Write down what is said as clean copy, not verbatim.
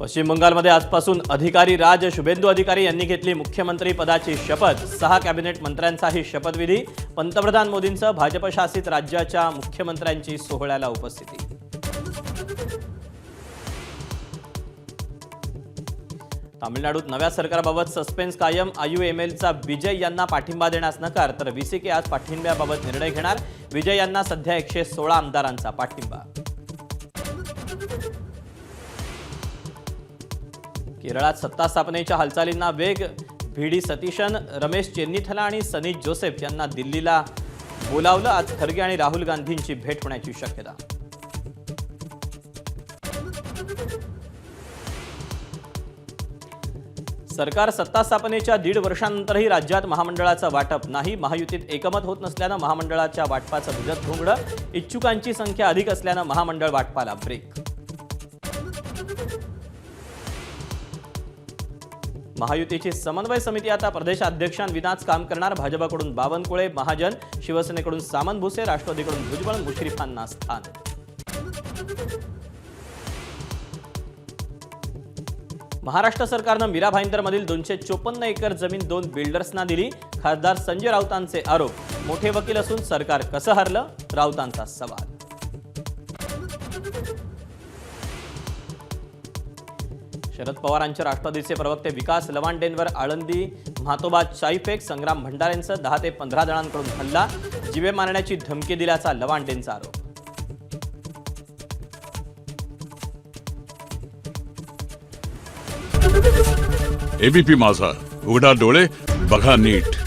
पश्चिम बंगालमध्ये आजपासून अधिकारी राज शुभेंदू अधिकारी यांनी घेतली मुख्यमंत्री पदाची शपथ। 6 कॅबिनेट मंत्र्यांचाही शपथविधी। पंतप्रधान मोदींसह भाजप शासित राज्याच्या मुख्यमंत्र्यांची सोहळ्याला उपस्थिती। तामिळनाडूत नव्या सरकारबाबत सस्पेन्स कायम। IUMLचा विजय यांना पाठिंबा देण्यास नकार, तर VCK आज पाठिंब्याबाबत निर्णय घेणार। विजय यांना सध्या 116 आमदारांचा पाठिंबा। केरळात सत्ता स्थापनेच्या हालचालींना वेग। VD सतीशन, रमेश चेन्निथला आणि सनी जोसेफ यांना दिल्लीला बोलावलं। आज खरगे आणि राहुल गांधींची भेट होण्याची शक्यता। सरकार सत्ता स्थापनेच्या 1.5 वर्षांनंतरही राज्यात महामंडळाचं वाटप नाही। महायुतीत एकमत होत नसल्यानं महामंडळाच्या वाटपाचं भिजत घोंगडं। इच्छुकांची संख्या अधिक असल्यानं महामंडळ वाटपाला ब्रेक। महायुतीची समन्वय समिती आता प्रदेशाध्यक्षांविनाच काम करणार। भाजपकडून बावनकुळे, महाजन, शिवसेनेकडून सामंत भुसे, राष्ट्रवादीकडून भुजबळ, मुश्रीफांना स्थान। महाराष्ट्र सरकारनं मीरा भाईंदरमधील 254 एकर जमीन 2 बिल्डर्सना दिली। खासदार संजय राऊतांचे आरोप। मोठे वकील असून सरकार कसं हरलं, राऊतांचा सवाल। शरद पवारांचे राष्ट्रवादीचे प्रवक्ते विकास लवांडेंवर आळंदी म्हातोबाद शाईफेक। संग्राम भंडारेंचं 10 ते 15 जणांकडून हल्ला। जीवे मारण्याची धमकी दिल्याचा लवांडेंचा आरोप। ABP माझा, उघडा डोळे बघा नीट।